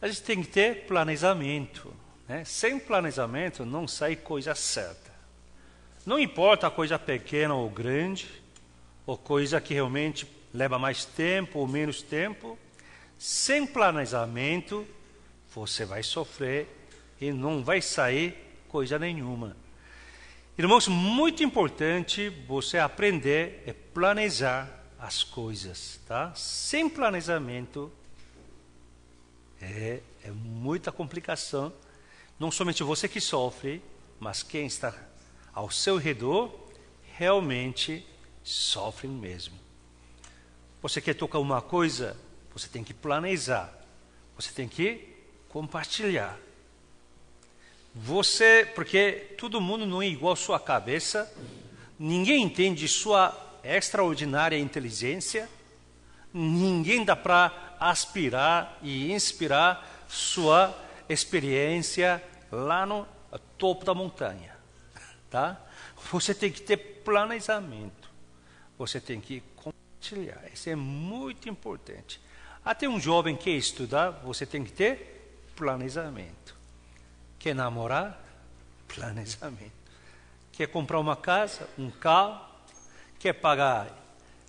A gente tem que ter planejamento, né? Sem planejamento não sai coisa certa. Não importa a coisa pequena ou grande, ou coisa que realmente leva mais tempo ou menos tempo, sem planejamento você vai sofrer e não vai sair coisa nenhuma. Irmãos, muito importante você aprender a planejar as coisas, tá? Sem planejamento é muita complicação. Não somente você que sofre, mas quem está ao seu redor realmente sofre mesmo. Você quer tocar uma coisa, você tem que planejar, você tem que compartilhar. Porque todo mundo não é igual à sua cabeça, ninguém entende sua extraordinária inteligência, ninguém dá para aspirar e inspirar sua experiência lá no topo da montanha, tá? Você tem que ter planejamento, você tem que compartilhar, isso é muito importante. Até um jovem que quer estudar, você tem que ter planejamento. Quer namorar? Planejamento. Quer comprar uma casa, um carro? Quer pagar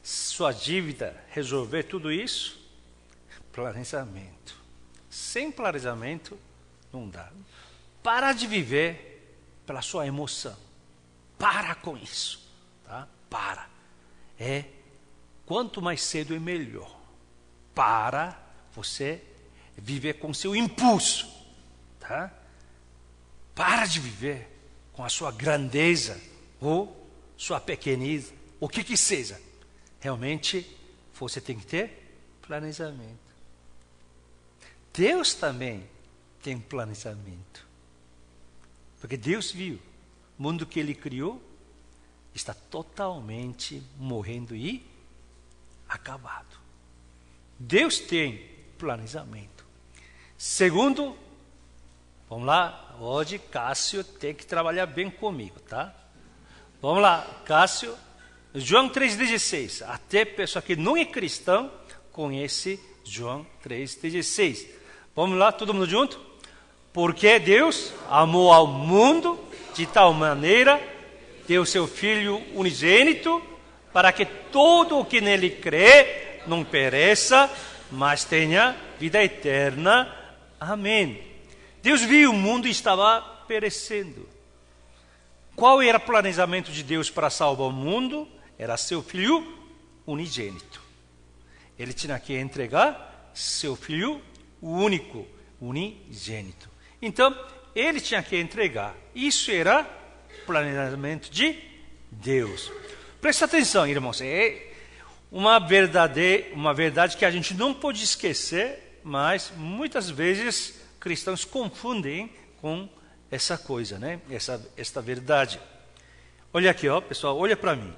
sua dívida, resolver tudo isso? Planejamento. Sem planejamento, não dá. Para de viver pela sua emoção. Para com isso. Tá? Para. Quanto mais cedo é melhor. Para você viver com seu impulso. Tá? Para de viver com a sua grandeza ou sua pequenez, o que seja. Realmente, você tem que ter planejamento. Deus também tem planejamento. Porque Deus viu, o mundo que Ele criou está totalmente morrendo e acabado. Deus tem planejamento. Segundo, vamos lá, hoje Cássio tem que trabalhar bem comigo, tá? Vamos lá, Cássio, João 3,16. Até pessoa que não é cristão conhece João 3,16. Vamos lá, todo mundo junto? Porque Deus amou ao mundo de tal maneira, deu seu Filho unigênito, para que todo o que nele crê não pereça, mas tenha vida eterna. Amém. Deus viu o mundo estava perecendo. Qual era o planejamento de Deus para salvar o mundo? Era seu Filho unigênito. Ele tinha que entregar seu Filho único, unigênito. Então, ele tinha que entregar. Isso era planejamento de Deus. Presta atenção, irmãos. É uma verdade que a gente não pode esquecer, mas muitas vezes cristãos confundem com essa coisa, né? Esta verdade. Olha aqui, ó, pessoal, olha para mim.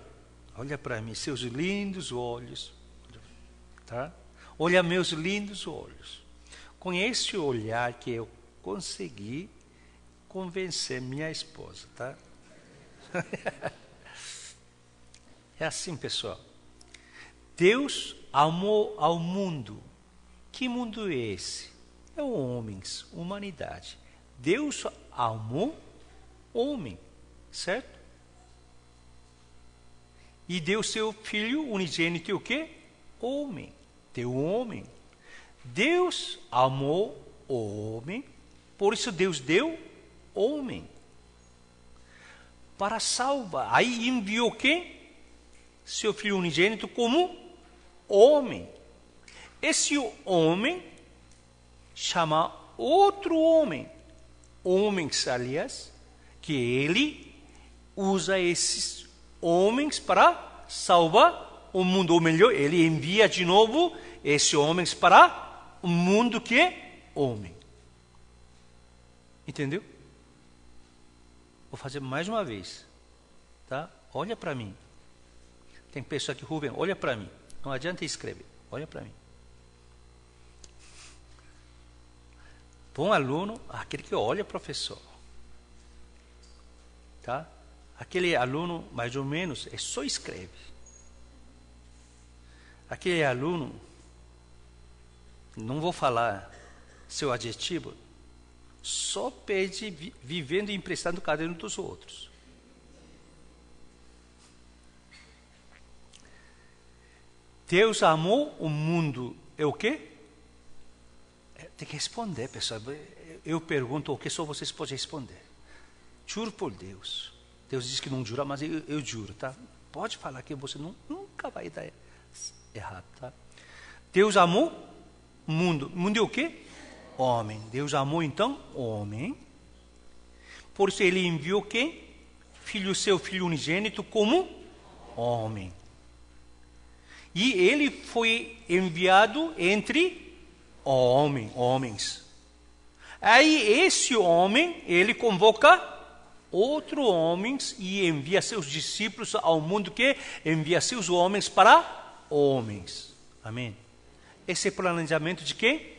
Olha para mim, seus lindos olhos. Tá? Olha meus lindos olhos. Com esse olhar que eu consegui convencer minha esposa, tá? É assim, pessoal. Deus amou ao mundo. Que mundo é esse? É homens, humanidade. Deus amou homem, certo? E deu seu Filho unigênito o quê? Homem. Deu homem. Deus amou o homem, por isso Deus deu homem. Para salvar. Aí enviou quem? Seu Filho unigênito como homem. Esse homem chama outro homem. Homens, aliás, que ele usa esses homens para salvar o mundo. Ou melhor, ele envia de novo esses homens para o mundo que é homem. Entendeu? Vou fazer mais uma vez. Tá? Olha para mim. Tem pessoa aqui, Rubem, olha para mim. Não adianta escrever. Olha para mim. Bom aluno, aquele que olha professor. Tá? Aquele aluno, mais ou menos, só escreve. Aquele aluno, não vou falar seu adjetivo, só pede vivendo e emprestando cada um dos outros. Deus amou o mundo, é o quê? Tem que responder, pessoal. Eu pergunto o que só vocês podem responder. Juro por Deus. Deus diz que não jura, mas eu juro, tá? Pode falar que você nunca vai dar errado, tá? Deus amou o mundo. O mundo é o quê? Homem. Deus amou então o homem. Por isso ele enviou quem? Seu filho unigênito como homem. E ele foi enviado entre homens. Aí esse homem, ele convoca outros homens e envia seus discípulos ao mundo que envia seus homens para homens. Amém? Esse é o planejamento de quem?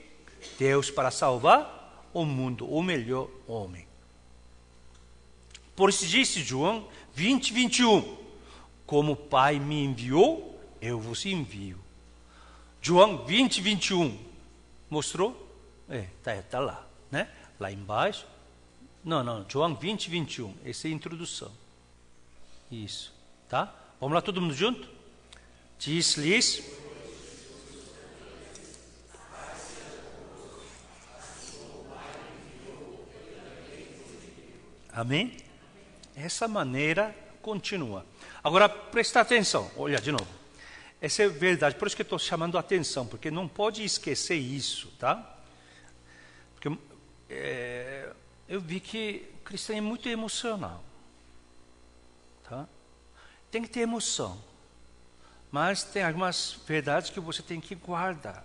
Deus para salvar o mundo, o melhor homem. Por isso disse João 20, 21. Como o Pai me enviou, eu vos envio. João 20, 21. Mostrou? Tá lá, né? Lá embaixo. Não, João 20, 21. Essa é a introdução. Isso, tá? Vamos lá todo mundo junto? Diz-lhes. Amém? Essa maneira continua. Agora, presta atenção. Olha de novo. Essa é verdade. Por isso que eu estou chamando a atenção. Porque não pode esquecer isso, tá? Porque eu vi que o cristão é muito emocional. Tá? Tem que ter emoção. Mas tem algumas verdades que você tem que guardar.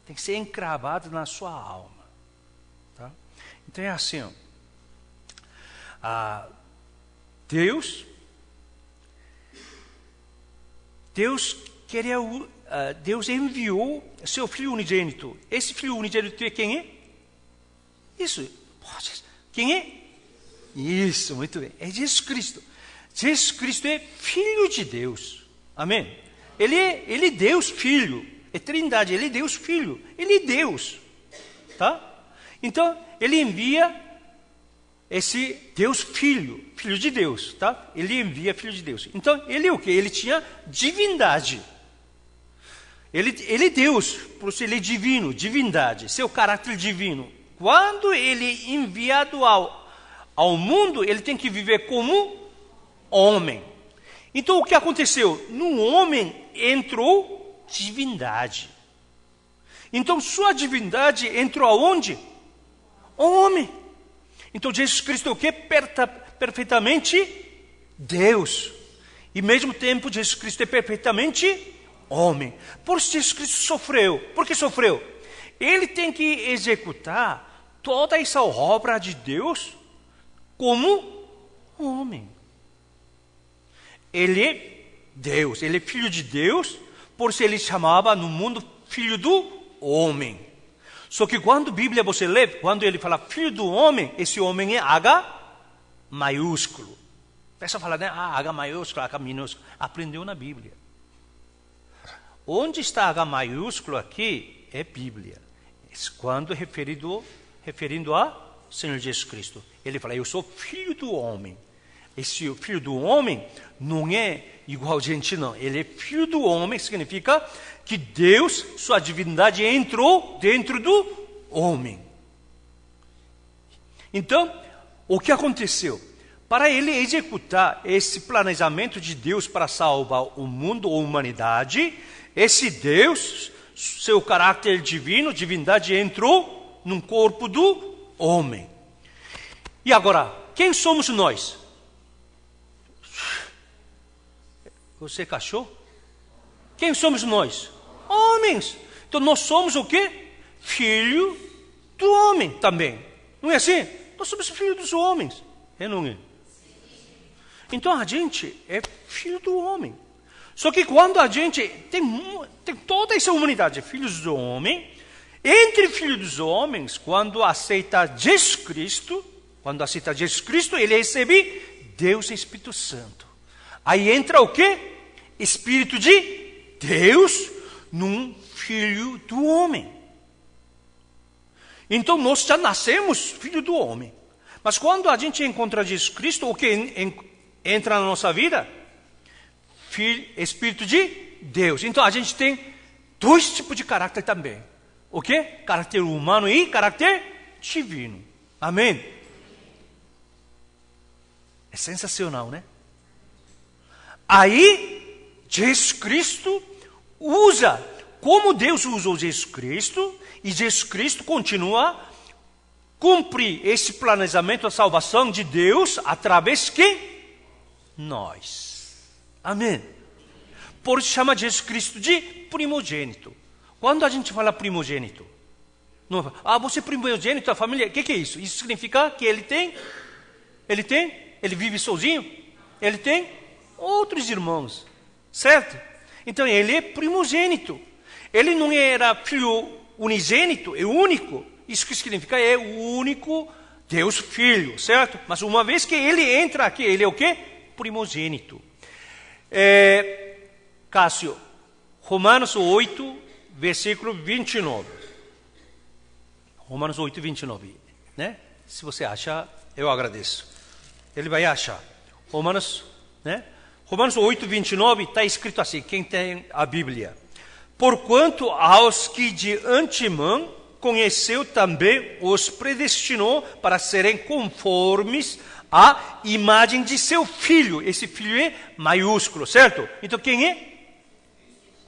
Tem que ser encravado na sua alma. Tá? Então é assim, ó. Deus enviou seu filho unigênito. Esse filho unigênito é quem é? Isso. Quem é? Isso, muito bem. É Jesus Cristo. Jesus Cristo é filho de Deus. Amém? Ele é Deus Filho. É Trindade. Ele é Deus Filho. Ele é Deus. Tá? Então, ele envia esse Deus Filho, Filho de Deus, tá? Ele envia Filho de Deus. Então, ele é o quê? Ele tinha divindade. Ele é Deus, por isso ele é divino, divindade, seu caráter divino. Quando ele é enviado ao mundo, ele tem que viver como homem. Então, o que aconteceu? No homem entrou divindade. Então, sua divindade entrou aonde? Homem. Então, Jesus Cristo é o que? Perfeitamente Deus. E, ao mesmo tempo, Jesus Cristo é perfeitamente homem. Por isso, Jesus Cristo sofreu. Por que sofreu? Ele tem que executar toda essa obra de Deus como homem. Ele é Deus, ele é filho de Deus, por isso ele chamava no mundo filho do homem. Só que quando a Bíblia você lê, quando ele fala filho do homem, esse homem é H maiúsculo. A pessoa fala, né? H maiúsculo, H minúsculo. Aprendeu na Bíblia. Onde está H maiúsculo aqui é Bíblia. Quando referindo a Senhor Jesus Cristo. Ele fala, eu sou filho do homem. Esse filho do homem não é igual a gente, não. Ele é filho do homem, significa que Deus, sua divindade, entrou dentro do homem. Então, o que aconteceu? Para ele executar esse planejamento de Deus para salvar o mundo, a humanidade, esse Deus, seu caráter divino, divindade, entrou no corpo do homem. E agora, quem somos nós? Você é cachorro? Quem somos nós? Homens. Então nós somos o quê? Filho do homem também. Não é assim? Nós somos filhos dos homens. É não é? Então a gente é filho do homem. Só que quando a gente tem toda essa humanidade, filhos do homem, entre filhos dos homens, quando aceita Jesus Cristo, ele recebe Deus e Espírito Santo. Aí entra o quê? Espírito de Deus num filho do homem. Então nós já nascemos filho do homem. Mas quando a gente encontra Jesus Cristo, o que entra na nossa vida? Espírito de Deus. Então a gente tem dois tipos de caráter também. O quê? Caráter humano e caráter divino. Amém? É sensacional, né? Aí, Jesus Cristo usa, como Deus usou Jesus Cristo, e Jesus Cristo continua a cumprir esse planejamento da salvação de Deus através de quem? Nós. Amém? Por isso chama Jesus Cristo de primogênito. Quando a gente fala primogênito, não fala, você é primogênito da família, o que é isso? Isso significa que ele vive sozinho? Ele tem outros irmãos, certo? Então ele é primogênito. Ele não era filho unigênito, é único. Isso que significa é o único Deus Filho, certo? Mas uma vez que ele entra aqui, ele é o quê? Primogênito. Cássio, Romanos 8, versículo 29. Romanos 8, 29. Né? Se você achar, eu agradeço. Ele vai achar. Romanos 8, 29 está escrito assim, quem tem a Bíblia. Porquanto aos que de antemão conheceu também, os predestinou para serem conformes à imagem de seu Filho. Esse Filho é maiúsculo, certo? Então quem é?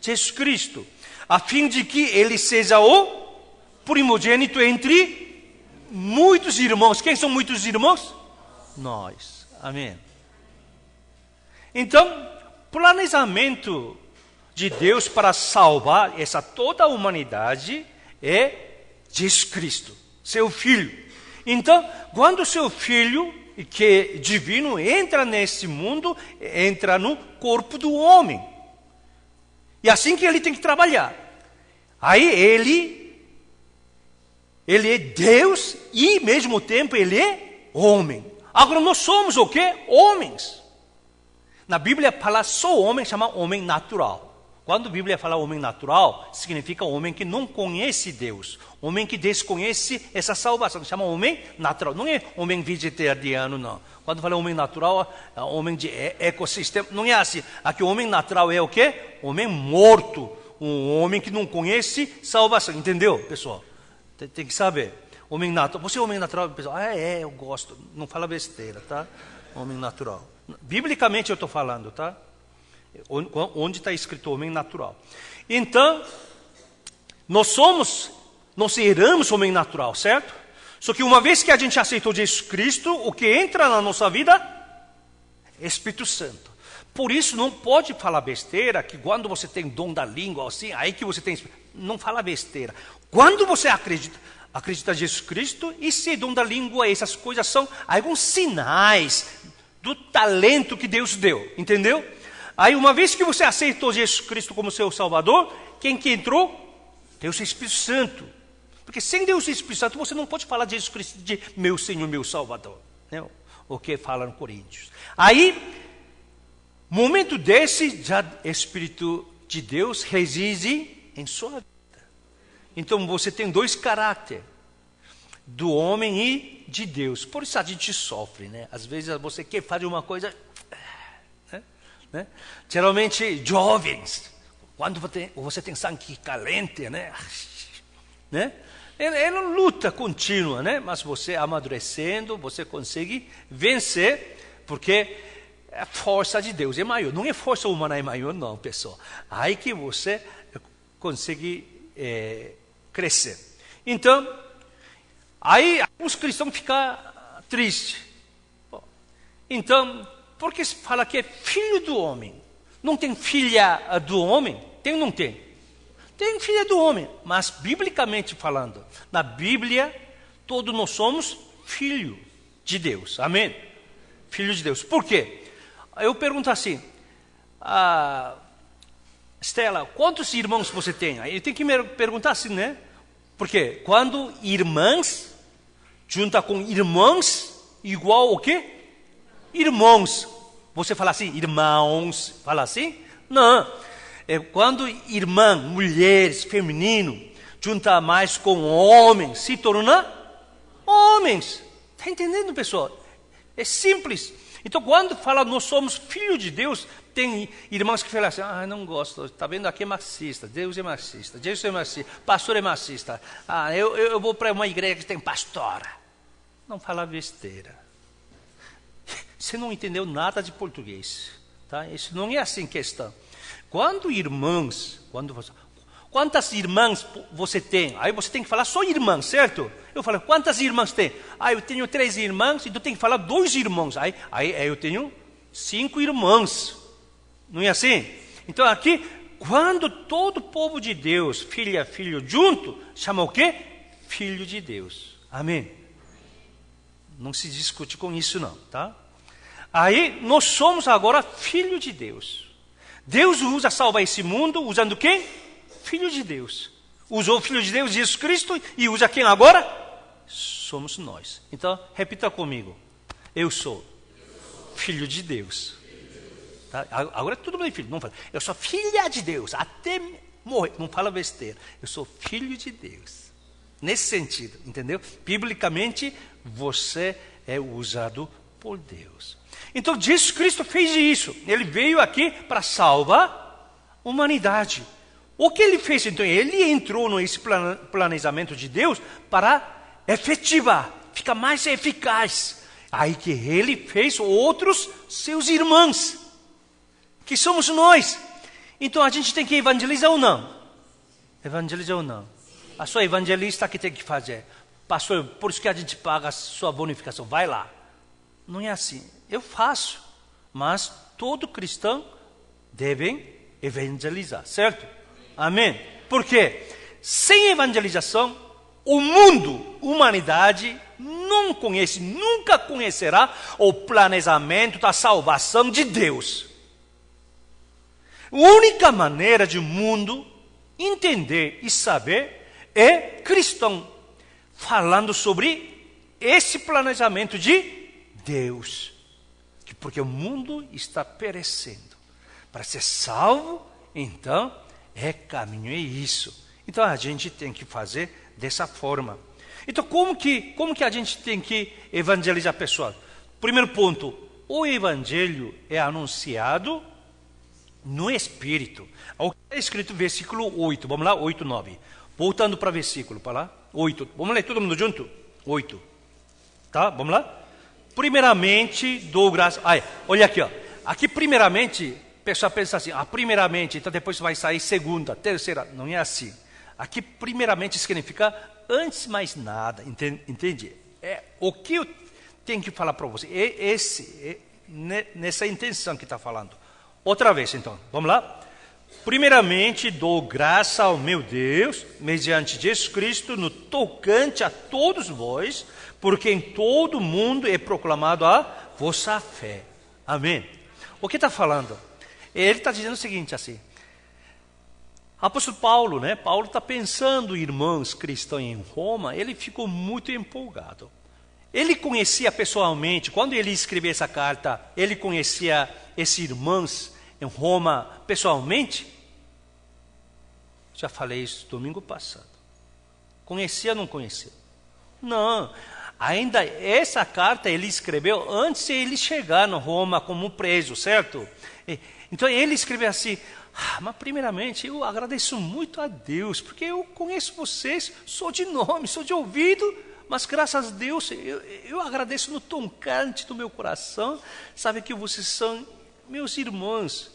Jesus Cristo. A fim de que ele seja o primogênito entre muitos irmãos. Quem são muitos irmãos? Nós. Amém. Então, planejamento de Deus para salvar toda a humanidade é Jesus Cristo, seu Filho. Então, quando seu Filho, que é divino, entra nesse mundo, entra no corpo do homem. E assim que ele tem que trabalhar. Aí ele é Deus e, ao mesmo tempo, ele é homem. Agora, nós somos o quê? Homens. Na Bíblia, fala só homem, chama homem natural. Quando a Bíblia fala homem natural, significa homem que não conhece Deus. Homem que desconhece essa salvação. Chama homem natural. Não é homem vegetariano, não. Quando fala homem natural, é homem de ecossistema. Não é assim. Aqui o homem natural é o quê? Homem morto. Um homem que não conhece salvação. Entendeu, pessoal? Tem que saber. Homem natural. Você é homem natural? Pessoal, eu gosto. Não fala besteira, tá? Homem natural. Biblicamente eu estou falando, tá? Onde está escrito homem natural. Então, nós heramos homem natural, certo? Só que uma vez que a gente aceitou Jesus Cristo, o que entra na nossa vida é Espírito Santo. Por isso não pode falar besteira, que quando você tem dom da língua, assim, aí que você tem... Não fala besteira. Quando você acredita em Jesus Cristo, esse dom da língua, essas coisas são alguns sinais do talento que Deus deu, entendeu? Aí, uma vez que você aceitou Jesus Cristo como seu Salvador, quem que entrou? Deus Espírito Santo. Porque sem Deus Espírito Santo, você não pode falar de Jesus Cristo de meu Senhor, meu Salvador. Né? O que fala no Coríntios. Aí, momento desse, já Espírito de Deus reside em sua vida. Então, você tem dois caráteres. Do homem e de Deus. Por isso a gente sofre, né? Às vezes você quer fazer uma coisa... Né? Geralmente jovens, quando você tem sangue caliente, né? É uma luta contínua, né? Mas você amadurecendo, você consegue vencer, porque a força de Deus é maior. Não é força humana é maior, não, pessoal. Aí que você consegue crescer. Então, aí os cristãos ficam tristes. Então, porque se fala que é filho do homem. Não tem filha do homem? Tem ou não tem? Tem filha do homem. Mas, biblicamente falando, na Bíblia, todos nós somos filho de Deus. Amém? Filho de Deus. Por quê? Eu pergunto assim, Estela, quantos irmãos você tem? Aí tem que me perguntar assim, né? Porque quando irmãs junta com irmãos, igual o quê? Irmãos. Você fala assim, irmãos, fala assim? Não. Quando irmã, mulheres, feminino, juntar mais com homens, se torna homens. Está entendendo, pessoal? É simples. Então, quando fala nós somos filhos de Deus, tem irmãos que falam assim, não gosto, está vendo aqui é marxista, Deus é marxista, pastor é marxista. Eu vou para uma igreja que tem pastora. Não fala besteira. Você não entendeu nada de português. Tá? Isso não é assim questão. Quantas irmãs você tem? Aí você tem que falar só irmãs, certo? Eu falo, quantas irmãs tem? Eu tenho 3 irmãs, então tem que falar 2 irmãos. Aí eu tenho 5 irmãs. Não é assim? Então aqui, quando todo o povo de Deus, filho junto, chama o quê? Filho de Deus. Amém? Não se discute com isso não, tá? Aí nós somos agora filho de Deus. Deus usa salvar esse mundo usando quem? Filho de Deus. Usou o Filho de Deus, Jesus Cristo, e usa quem agora? Somos nós. Então, repita comigo. Eu sou filho de Deus. Tá? Agora tudo bem, filho. Não fala. Eu sou filha de Deus. Até morrer. Não fala besteira. Eu sou filho de Deus. Nesse sentido, entendeu? Biblicamente, você é usado por Deus. Então, Jesus Cristo fez isso. Ele veio aqui para salvar a humanidade. O que ele fez, então? Ele entrou nesse planejamento de Deus para efetivar, ficar mais eficaz. Aí que ele fez outros seus irmãos, que somos nós. Então a gente tem que evangelizar ou não? Evangelizar ou não? A sua evangelista que tem que fazer. Pastor, por isso que a gente paga a sua bonificação. Vai lá. Não é assim. Eu faço, mas todo cristão deve evangelizar, certo? Amém? Por quê? Sem evangelização, o mundo, humanidade, não conhece, nunca conhecerá o planejamento da salvação de Deus. A única maneira de o mundo entender e saber é cristão falando sobre esse planejamento de Deus. Porque o mundo está perecendo. Para ser salvo, então, é caminho, é isso. Então a gente tem que fazer dessa forma. Então como que a gente tem que evangelizar pessoas? Primeiro ponto, o evangelho é anunciado no Espírito. O que é escrito no versículo 8, vamos lá, 8, 9. Voltando para o versículo, para lá, 8. Vamos ler todo mundo junto? 8. Tá, vamos lá? Primeiramente, dou graça. Olha aqui, ó. Aqui primeiramente, o pessoal pensa assim, primeiramente, então depois vai sair segunda, terceira. Não é assim. Aqui primeiramente significa antes de mais nada, entende? O que eu tenho que falar para você, nessa intenção que está falando. Outra vez então, vamos lá? Primeiramente dou graça ao meu Deus, mediante Jesus Cristo, no tocante a todos vós, porque em todo mundo é proclamado a vossa fé. Amém? O que está falando? Ele está dizendo o seguinte assim, apóstolo Paulo, né? Paulo está pensando, irmãos cristãos em Roma, ele ficou muito empolgado. Ele conhecia pessoalmente, quando ele escreveu essa carta, ele conhecia esses irmãos em Roma pessoalmente? Já falei isso domingo passado. Conhecia ou não conhecia? Não. Ainda essa carta ele escreveu antes de ele chegar em Roma como preso, certo? Então ele escreveu assim, mas primeiramente eu agradeço muito a Deus, porque eu conheço vocês, sou de nome, sou de ouvido, mas graças a Deus eu agradeço no tocante do meu coração, sabe que vocês são meus irmãos.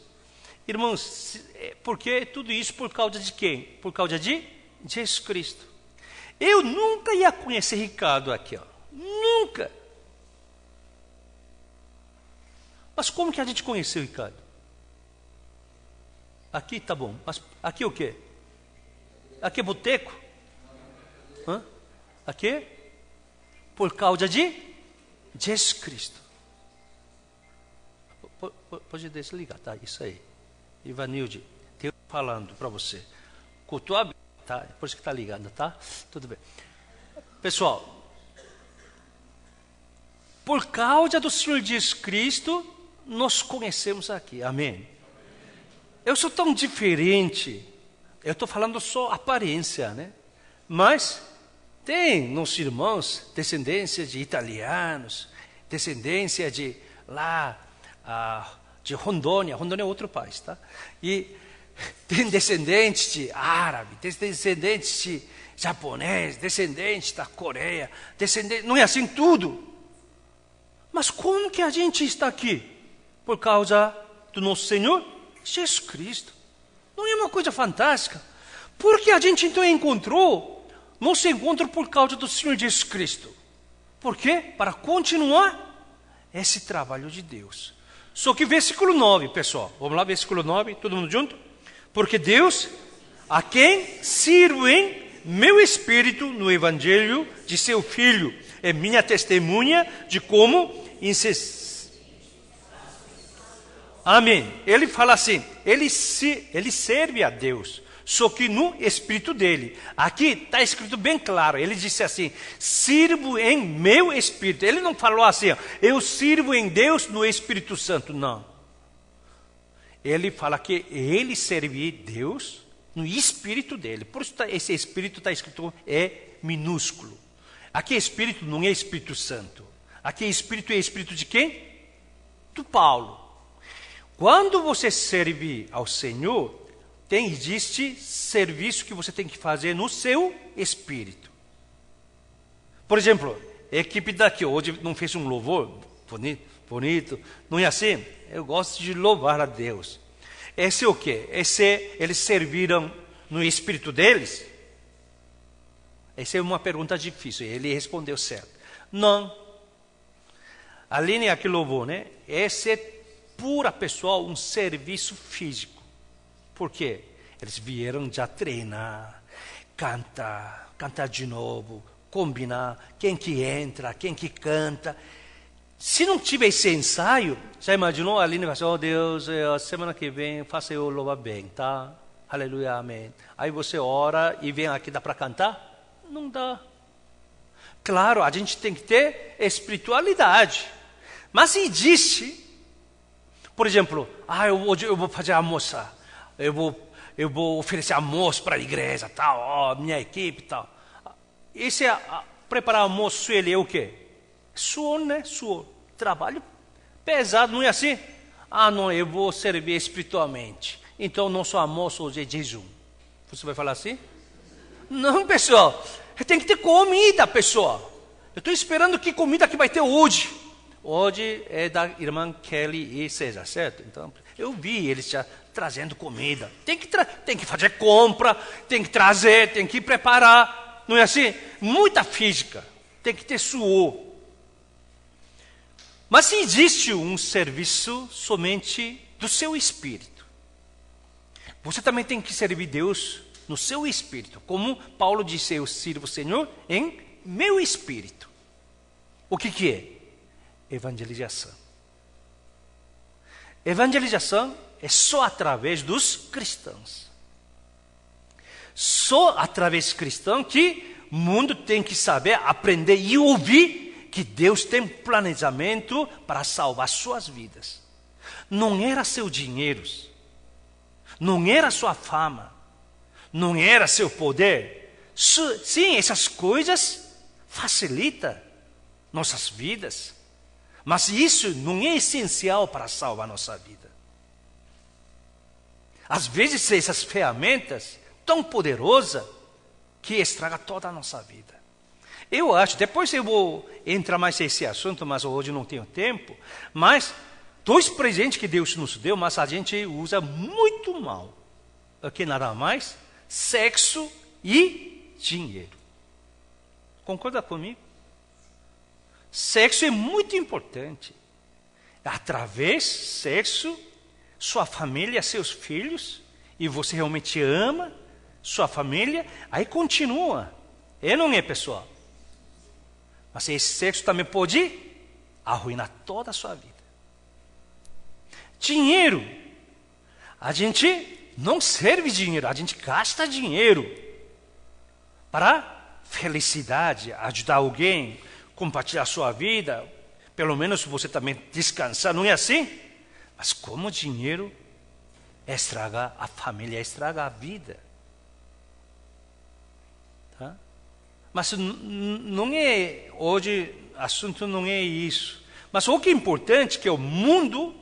Irmãos, porque tudo isso por causa de quem? Por causa de Jesus Cristo. Eu nunca ia conhecer Ricardo aqui, ó. Nunca. Mas como que a gente conheceu Ricardo? Aqui tá bom, mas aqui o quê? Aqui é boteco? Aqui? Por causa de Jesus Cristo. Pode desligar, tá? Isso aí. Ivanilde, Deus falando para você. Cultua, tá? Por isso que está ligando, tá? Tudo bem. Pessoal, por causa do Senhor Jesus Cristo, nós conhecemos aqui. Amém? Eu sou tão diferente. Eu estou falando só aparência, né? Mas tem nos irmãos descendência de italianos, descendência de lá, de Rondônia. Rondônia é outro país, tá? E tem descendentes de árabe, tem descendentes de japonês, descendentes da Coreia, descendentes, não é assim tudo. Mas como que a gente está aqui? Por causa do nosso Senhor Jesus Cristo. Não é uma coisa fantástica? Porque a gente então encontrou, nosso encontro por causa do Senhor Jesus Cristo. Por quê? Para continuar esse trabalho de Deus. Só que versículo 9, pessoal. Vamos lá, versículo 9, todo mundo junto? Porque Deus, a quem sirvo em meu espírito no evangelho de seu Filho, é minha testemunha de como Amém. Ele fala assim, ele serve a Deus, só que no espírito dele. Aqui está escrito bem claro, ele disse assim, sirvo em meu espírito. Ele não falou assim, eu sirvo em Deus no Espírito Santo, não. Ele fala que ele serve a Deus no espírito dele. Por isso esse espírito está escrito, é minúsculo. Aqui espírito não é Espírito Santo. Aqui espírito é espírito de quem? Do Paulo. Quando você serve ao Senhor, existe serviço que você tem que fazer no seu espírito. Por exemplo, a equipe daqui hoje não fez um louvor bonito, não é assim? Eu gosto de louvar a Deus. Esse é o quê? Eles serviram no espírito deles? Essa é uma pergunta difícil. Ele respondeu certo. Não. A linha que louvou, né? Esse é pura, pessoal, um serviço físico. Por quê? Eles vieram já treinar, cantar de novo, combinar quem que entra, quem que canta. Se não tiver esse ensaio, já imaginou? A Aline vai dizer, oh Deus, semana que vem faça eu louvar bem, tá? Aleluia, amém. Aí você ora e vem aqui, dá para cantar? Não dá. Claro, a gente tem que ter espiritualidade. Mas existe, por exemplo, eu vou fazer almoçar, eu vou oferecer almoço para a igreja, tal, minha equipe, tal. Esse preparar almoço, ele é o quê? Suor, né? Suor. Trabalho pesado, não é assim? Não, eu vou servir espiritualmente. Então, nosso almoço hoje é jejum. Você vai falar assim? Não, pessoal. Tem que ter comida, pessoal. Eu estou esperando que comida que vai ter hoje. Hoje é da irmã Kelly e César, certo? Então, eu vi eles já trazendo comida. Tem que fazer compra, tem que trazer, tem que preparar. Não é assim? Muita física. Tem que ter suor. Mas existe um serviço somente do seu espírito. Você também tem que servir Deus no seu espírito. Como Paulo disse, eu sirvo o Senhor em meu espírito. O que é? Evangelização. Evangelização é só através dos cristãos. Só através dos cristãos que o mundo tem que saber, aprender e ouvir que Deus tem planejamento para salvar suas vidas. Não era seu dinheiro, não era sua fama, não era seu poder. Sim, essas coisas facilitam nossas vidas. Mas isso não é essencial para salvar nossa vida. Às vezes essas ferramentas tão poderosas que estragam toda a nossa vida. Eu acho, depois eu vou entrar mais nesse assunto, mas hoje não tenho tempo, mas 2 presentes que Deus nos deu, mas a gente usa muito mal. Aqui nada mais, sexo e dinheiro. Concorda comigo? Sexo é muito importante. Através do sexo, sua família, seus filhos, e você realmente ama sua família, aí continua. Não é, pessoal? Mas esse sexo também pode arruinar toda a sua vida. Dinheiro. A gente não serve dinheiro, a gente gasta dinheiro para felicidade, ajudar alguém, compartilhar a sua vida, pelo menos você também descansar, não é assim? Mas como o dinheiro estraga a família, estraga a vida. Tá? Mas não é, hoje, o assunto não é isso. Mas o que é importante é que o mundo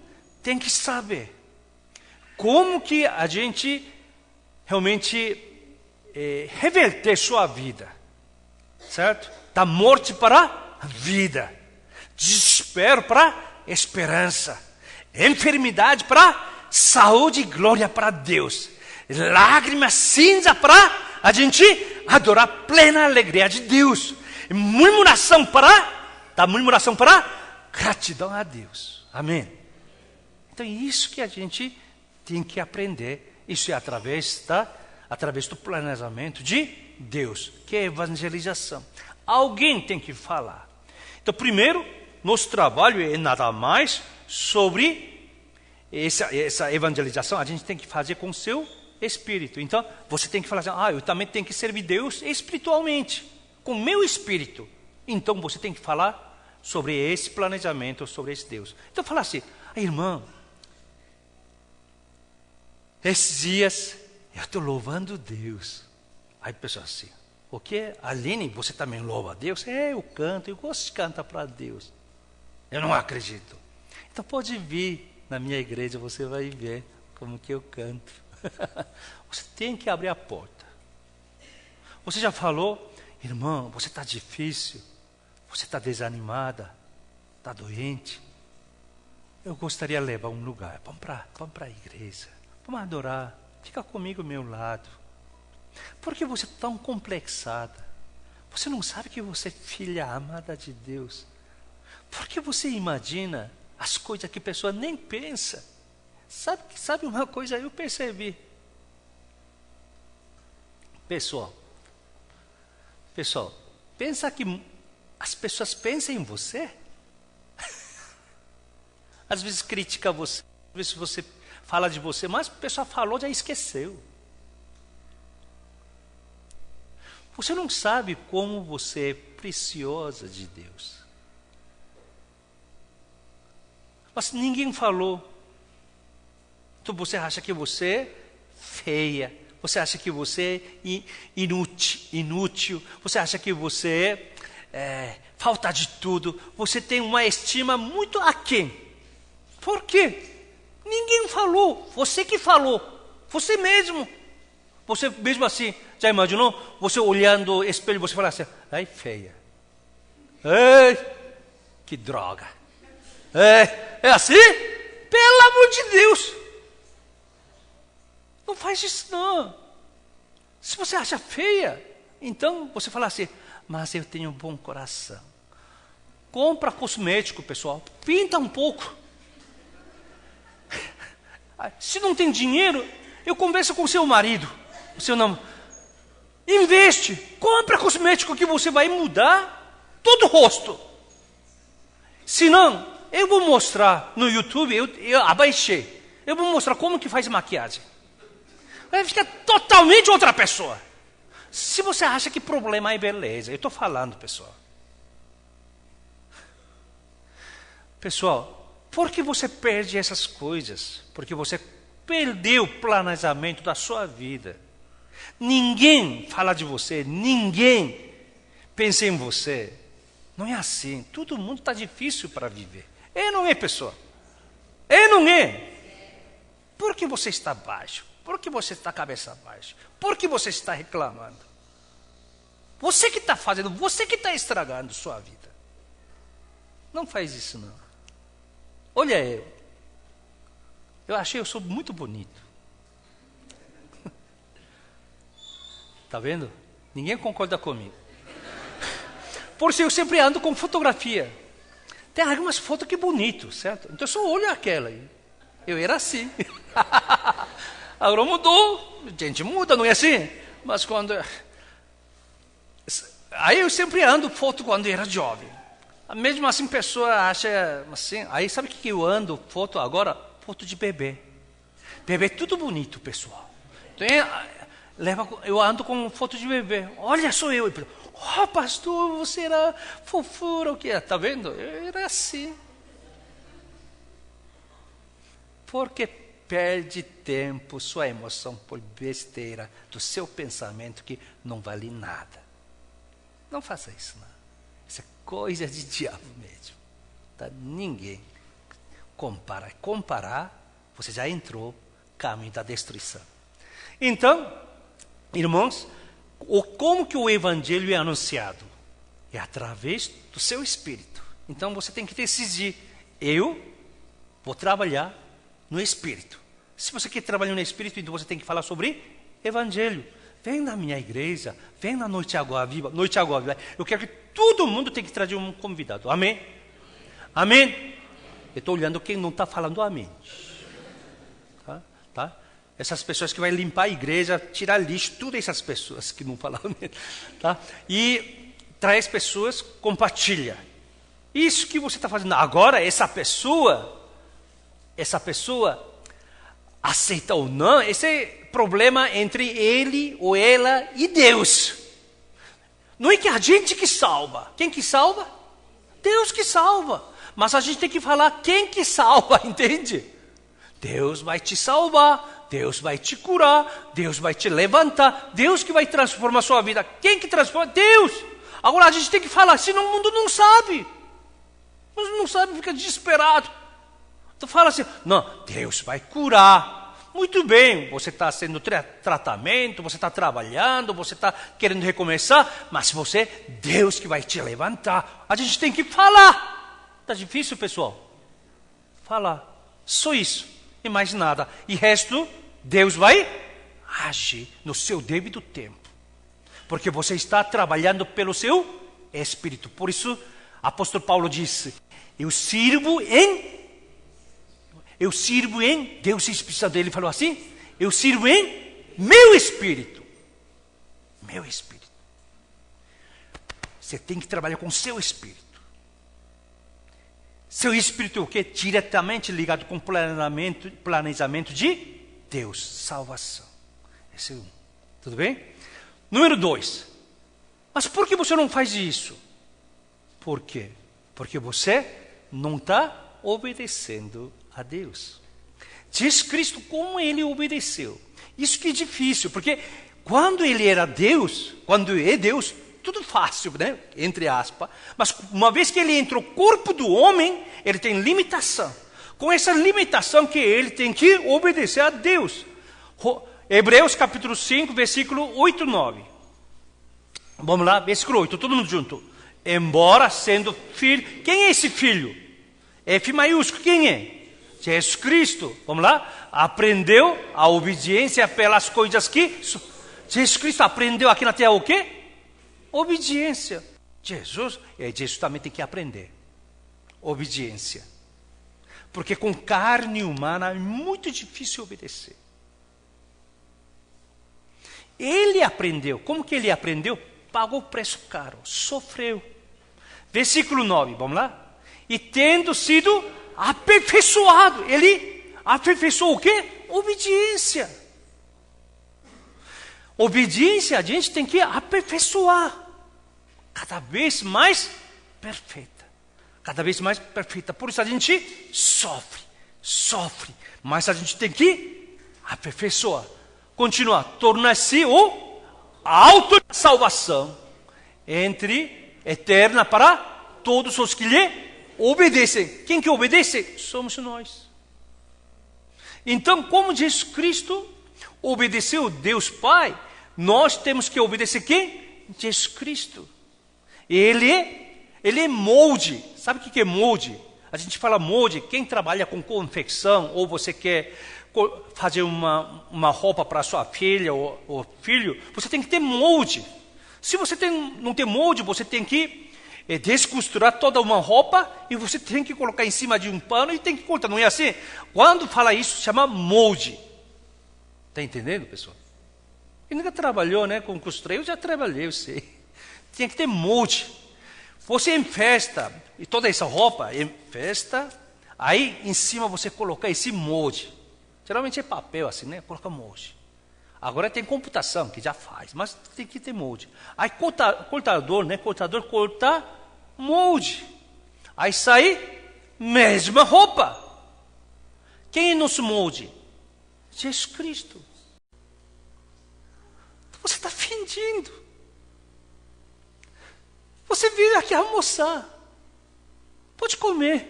tem que saber como que a gente realmente reverter sua vida, certo? Da morte para a vida, desespero para esperança, enfermidade para saúde e glória para Deus, lágrimas cinza para a gente adorar a plena alegria de Deus, murmuração para gratidão a Deus. Amém? Então é isso que a gente tem que aprender. Isso é através do planejamento de Deus, que é evangelização. Alguém tem que falar. Então, primeiro, nosso trabalho é nada mais sobre essa evangelização. A gente tem que fazer com o seu espírito. Então, você tem que falar assim, eu também tenho que servir Deus espiritualmente, com o meu espírito. Então, você tem que falar sobre esse planejamento, sobre esse Deus. Então, fala assim, irmão, esses dias eu estou louvando Deus. Aí a pessoa assim, o que? Aline, você também louva a Deus? Eu canto, eu gosto de cantar para Deus. Eu não acredito. Então pode vir na minha igreja, você vai ver como que eu canto. Você tem que abrir a porta. Você já falou, irmão, você está difícil, você está desanimada, está doente. Eu gostaria de levar um lugar. Vamos para a igreja. Vamos adorar. Fica comigo ao meu lado. Por que você é tão complexada? Você não sabe que você é filha amada de Deus? Por que você imagina as coisas que a pessoa nem pensa? Sabe uma coisa? Eu percebi. Pessoal, pensa que as pessoas pensam em você? Às vezes critica você, às vezes você fala de você, mas a pessoa falou, já esqueceu. Você não sabe como você é preciosa de Deus. Mas ninguém falou. Então você acha que você é feia, você acha que você é inútil, você acha que você falta de tudo, você tem uma estima muito aquém. Por quê? Ninguém falou, você que falou, você mesmo. Você mesmo assim, já imaginou? Você olhando o espelho, você fala assim, ai feia, ai, que droga. É assim? Pelo amor de Deus. Não faz isso não. Se você acha feia, então você fala assim, mas eu tenho um bom coração. Compra cosmético, pessoal, pinta um pouco. Se não tem dinheiro, eu converso com o seu marido, o seu namorado. Investe, compra cosmético que você vai mudar todo o rosto. Se não, eu vou mostrar no YouTube, eu abaixei. Eu vou mostrar como que faz maquiagem. Vai ficar totalmente outra pessoa. Se você acha que problema é beleza, eu estou falando, pessoal. Pessoal, por que você perde essas coisas? Porque você perdeu o planejamento da sua vida. Ninguém fala de você, ninguém pensa em você. Não é assim. Todo mundo está difícil para viver. Não é, pessoal? Não é? Por que você está baixo? Por que você está cabeça baixa? Por que você está reclamando? Você que está fazendo, você que está estragando sua vida. Não faz isso não. Olha eu achei eu sou muito bonito. Tá vendo? Ninguém concorda comigo. Por isso eu sempre ando com fotografia. Tem algumas fotos que bonito, certo? Então eu só olho aquela aí. Eu era assim. Agora mudou. Gente muda, não é assim? Mas quando... Aí eu sempre ando foto quando eu era jovem. Mesmo assim, pessoa acha assim. Aí sabe o que eu ando foto agora? Foto de bebê. Bebê tudo bonito, pessoal. Então, eu ando com foto de bebê. Olha, sou eu. Oh, pastor, você era fofura, o que é? Tá vendo? Eu era assim. Porque perde tempo, sua emoção por besteira do seu pensamento que não vale nada. Não faça isso, não. Isso é coisa de diabo mesmo. Tá? Ninguém compara. Comparar, você já entrou no caminho da destruição. Então, irmãos, como que o evangelho é anunciado? É através do seu espírito. Então você tem que decidir, eu vou trabalhar no espírito. Se você quer trabalhar no espírito, então você tem que falar sobre evangelho. Vem na minha igreja, vem na Noite Água Viva. Noite Água Viva. Eu quero que todo mundo tenha que trazer um convidado. Amém? Amém? Eu estou olhando quem não está falando amém. Tá? Essas pessoas que vão limpar a igreja, tirar lixo, todas essas pessoas que não falam amém. Tá? E traz pessoas, compartilha. Isso que você está fazendo agora, essa pessoa aceita ou não, esse é problema entre ele ou ela e Deus. Não é que a gente que salva. Quem que salva? Deus que salva. Mas a gente tem que falar quem que salva, entende? Deus vai te salvar, Deus vai te curar, Deus vai te levantar, Deus que vai transformar a sua vida. Quem que transforma? Deus. Agora a gente tem que falar, senão o mundo não sabe. Mas não sabe, fica desesperado. Então fala assim, não, Deus vai curar. Muito bem, você está sendo tratamento, você está trabalhando, você está querendo recomeçar, mas Deus que vai te levantar. A gente tem que falar. Está difícil, pessoal? Falar. Só isso. E mais nada. E resto, Deus vai agir no seu devido tempo. Porque você está trabalhando pelo seu espírito. Por isso, apóstolo Paulo disse, eu sirvo em Deus, Espírito Santo, ele falou assim, eu sirvo em meu espírito. Meu espírito. Você tem que trabalhar com seu espírito. Seu espírito é o quê? Diretamente ligado com o planejamento de Deus, salvação. Esse é um. Tudo bem? Número 2. Mas por que você não faz isso? Por quê? Porque você não está obedecendo a Deus. Jesus Cristo, como ele obedeceu? Isso que é difícil, porque quando ele era Deus, quando é Deus, tudo fácil, né? Entre aspas. Mas uma vez que ele entrou no corpo do homem, ele tem limitação. Com essa limitação que ele tem que obedecer a Deus. Hebreus capítulo 5, versículo 8 e 9. Vamos lá, versículo 8, todo mundo junto. Embora sendo filho, quem é esse filho? F maiúsculo, quem é? Jesus Cristo, vamos lá? Aprendeu a obediência pelas coisas que... Jesus Cristo aprendeu aqui na terra o quê? Obediência. Jesus também tem que aprender. Obediência. Porque com carne humana é muito difícil obedecer. Ele aprendeu. Como que ele aprendeu? Pagou o preço caro, sofreu. Versículo 9, vamos lá? E tendo sido aperfeiçoado, ele aperfeiçoou o quê? Obediência. Obediência a gente tem que aperfeiçoar. Cada vez mais perfeita. Cada vez mais perfeita. Por isso a gente sofre. Mas a gente tem que aperfeiçoar. Continuar. Tornar-se a autosalvação entre eterna para todos os que lhe obedecem. Quem que obedece? Somos nós. Então, como Jesus Cristo obedeceu Deus Pai, nós temos que obedecer quem? Jesus Cristo. Ele é molde. Sabe o que é molde? A gente fala molde, quem trabalha com confecção, ou você quer fazer uma roupa para sua filha ou filho, você tem que ter molde. Se você não tem molde, você tem que descosturar toda uma roupa e você tem que colocar em cima de um pano e tem que cortar. Não é assim? Quando fala isso, chama molde. Está entendendo, pessoal? Quem nunca trabalhou, né, com costura? Eu já trabalhei, eu sei. Tem que ter molde. Você em festa, e toda essa roupa em festa, aí em cima você colocar esse molde. Geralmente é papel assim, né? Coloca molde. Agora tem computação que já faz, mas tem que ter molde. Aí cortador, né? Cortador corta molde. Aí sai mesma roupa. Quem é nosso molde? Jesus Cristo. Você está fingindo. Você veio aqui almoçar. Pode comer.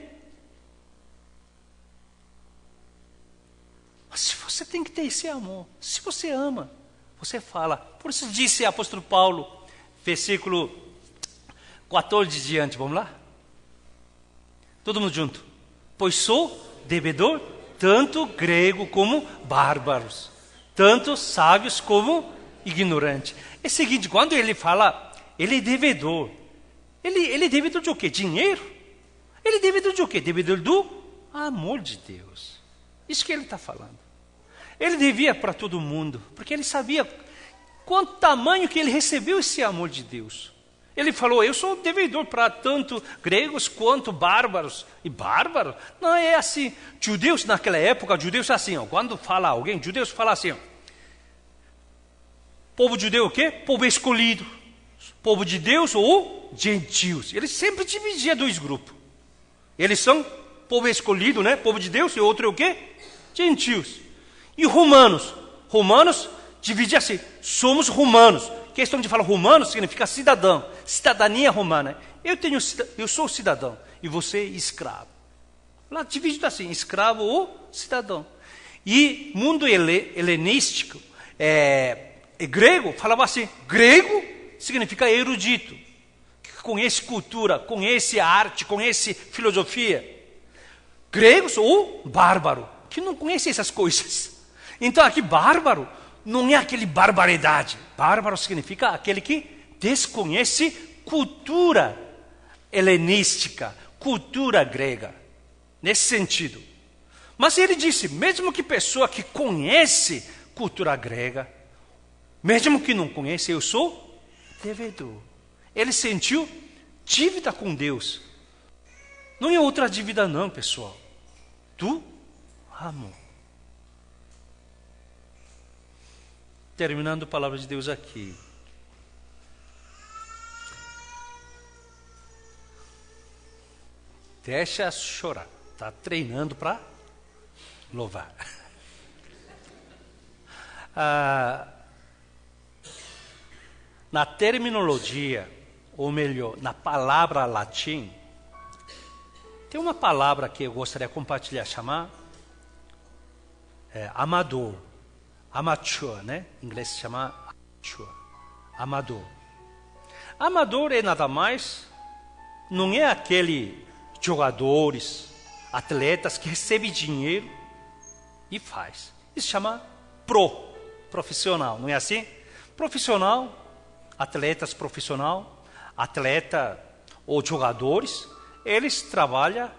Mas se você tem que ter esse amor, se você ama, você fala. Por isso disse o apóstolo Paulo, versículo 14 diante, vamos lá? Todo mundo junto. Pois sou devedor, tanto grego como bárbaros, tanto sábios como ignorantes. É o seguinte, quando ele fala, ele é devedor. Ele é devedor de o quê? Dinheiro? Ele é devedor de o quê? Devedor do amor de Deus. Isso que ele está falando. Ele devia para todo mundo, porque ele sabia quanto tamanho que ele recebeu esse amor de Deus. Ele falou, eu sou devedor para tanto gregos quanto bárbaros. E bárbaros? Não é assim. Judeus, naquela época, judeus assim, ó, quando fala alguém, judeus falam assim, ó, povo judeu o quê? Povo escolhido. Povo de Deus ou gentios. Ele sempre dividia dois grupos. Eles são povo escolhido, né? Povo de Deus, e outro é o quê? Gentios. E romanos? Romanos divide assim, somos romanos. Questão de falar romano significa cidadão, cidadania romana. Eu sou cidadão e você é escravo. Lá divide assim, escravo ou cidadão. E mundo helenístico, grego, falava assim, grego significa erudito, que conhece cultura, conhece arte, conhece filosofia. Gregos ou bárbaro, que não conhece essas coisas. Então aqui bárbaro não é aquele barbaridade. Bárbaro significa aquele que desconhece cultura helenística, cultura grega. Nesse sentido. Mas ele disse, mesmo que pessoa que conhece cultura grega, mesmo que não conhece, eu sou devedor. Ele sentiu dívida com Deus. Não é outra dívida não, pessoal. Do amor. Terminando a palavra de Deus aqui. Deixa chorar. Está treinando para louvar. Na terminologia, ou melhor, na palavra latim, tem uma palavra que eu gostaria de compartilhar, chamar amador. Amateur, né? Em inglês se chama amateur. Amador. Amador é nada mais, não é aquele jogadores, atletas que recebem dinheiro e faz. Isso se chama profissional, não é assim? Profissional, atletas profissional, atleta ou jogadores, eles trabalham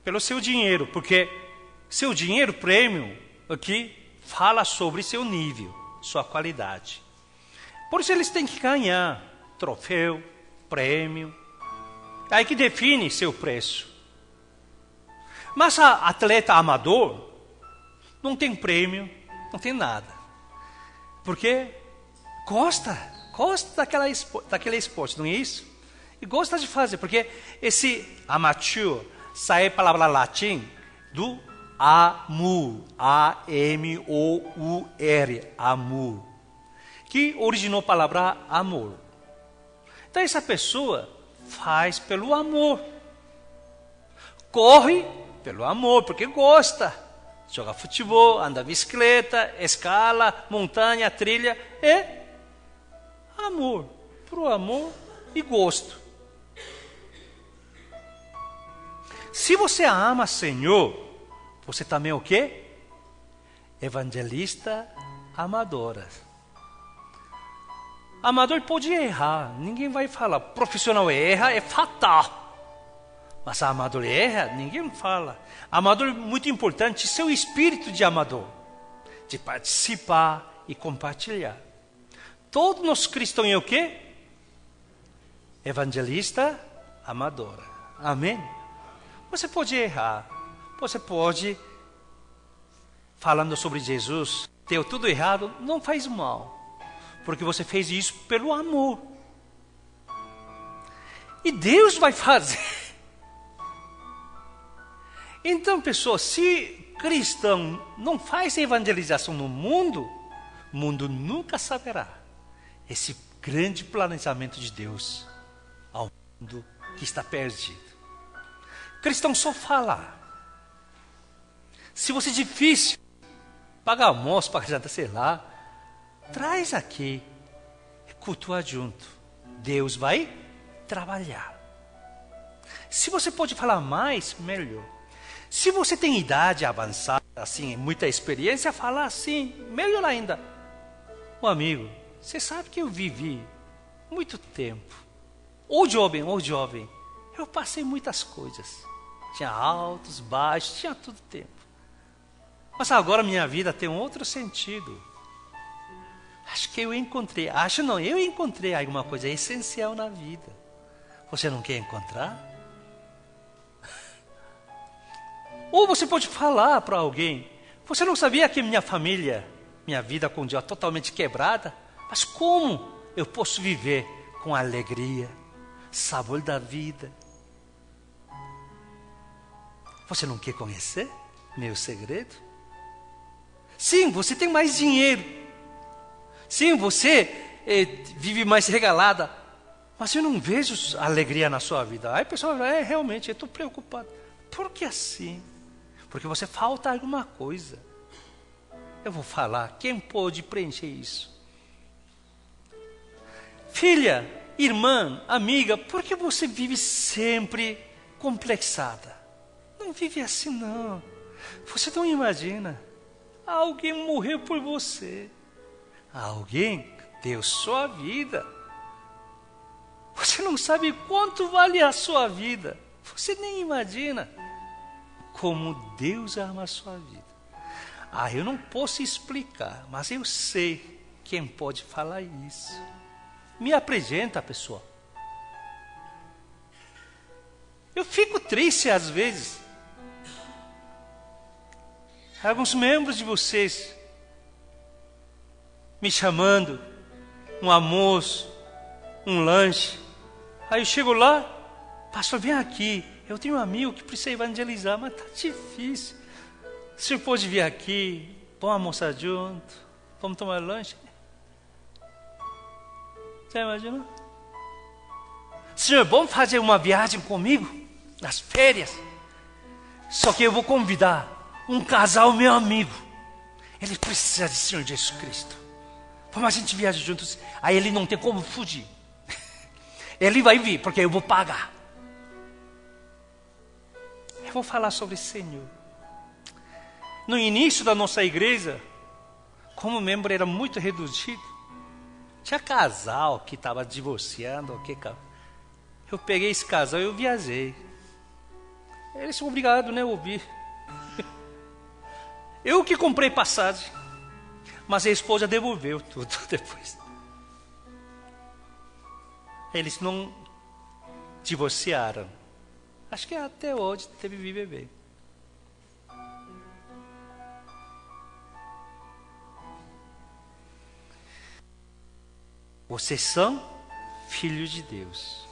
pelo seu dinheiro, porque seu dinheiro, prêmio, aqui, fala sobre seu nível, sua qualidade. Por isso eles têm que ganhar troféu, prêmio. Aí que define seu preço. Mas a atleta amador não tem prêmio, não tem nada. Porque gosta daquele esporte, não é isso? E gosta de fazer, porque esse amateur sai a palavra latim do amor, A-M-O-U-R, amor, que originou a palavra amor. Então essa pessoa faz pelo amor, corre pelo amor, porque gosta, joga futebol, anda bicicleta, escala, montanha, trilha, é amor, pro amor e gosto. Se você ama Senhor, você também é o quê? Evangelista amadora. Amador pode errar, ninguém vai falar. Profissional erra, é fatal. Mas amador erra, ninguém fala. Amador é muito importante, seu espírito de amador, de participar e compartilhar. Todos nós cristãos é o quê? Evangelista amadora. Amém? Você pode errar. Você pode, falando sobre Jesus, deu tudo errado, não faz mal. Porque você fez isso pelo amor. E Deus vai fazer. Então, pessoal, se cristão não faz evangelização no mundo, o mundo nunca saberá esse grande planejamento de Deus ao mundo que está perdido. Cristão só fala. Se você é difícil, paga almoço, paga janta, sei lá, traz aqui, cultua junto. Deus vai trabalhar. Se você pode falar mais, melhor. Se você tem idade avançada, assim, muita experiência, falar assim, melhor ainda. Ô amigo, você sabe que eu vivi muito tempo. Ou jovem, eu passei muitas coisas. Tinha altos, baixos, tinha todo tempo. Mas agora minha vida tem um outro sentido. Eu encontrei alguma coisa essencial na vida. Você não quer encontrar? Ou você pode falar para alguém, você não sabia que minha família, minha vida com Deus totalmente quebrada, mas como eu posso viver com alegria, sabor da vida? Você não quer conhecer meu segredo? Sim, você tem mais dinheiro. Sim, você vive mais regalada. Mas eu não vejo alegria na sua vida. Aí a pessoa fala, realmente, eu estou preocupado. Por que assim? Porque você falta alguma coisa. Eu vou falar, quem pode preencher isso? Filha, irmã, amiga, por que você vive sempre complexada? Não vive assim não. Você não imagina. Alguém morreu por você. Alguém deu sua vida. Você não sabe quanto vale a sua vida. Você nem imagina como Deus ama a sua vida. Eu não posso explicar, mas eu sei quem pode falar isso. Me apresenta, pessoal. Eu fico triste às vezes. Alguns membros de vocês me chamando, um almoço, um lanche. Aí eu chego lá, pastor, vem aqui. Eu tenho um amigo que precisa evangelizar, mas está difícil. O senhor pode vir aqui, vamos almoçar junto, vamos tomar lanche? Já imaginou? Senhor, vamos fazer uma viagem comigo, nas férias? Só que eu vou convidar um casal, meu amigo. Ele precisa de Senhor Jesus Cristo. Vamos a gente viajar juntos. Aí ele não tem como fugir. Ele vai vir, porque eu vou pagar. Eu vou falar sobre o Senhor. No início da nossa igreja, como o membro era muito reduzido, tinha casal que estava divorciando. Eu peguei esse casal e eu viajei. Eles são obrigados, né, a ouvir. Eu que comprei passagem, mas a esposa devolveu tudo depois. Eles não divorciaram. Acho que até hoje teve bebê. Vocês são filhos de Deus.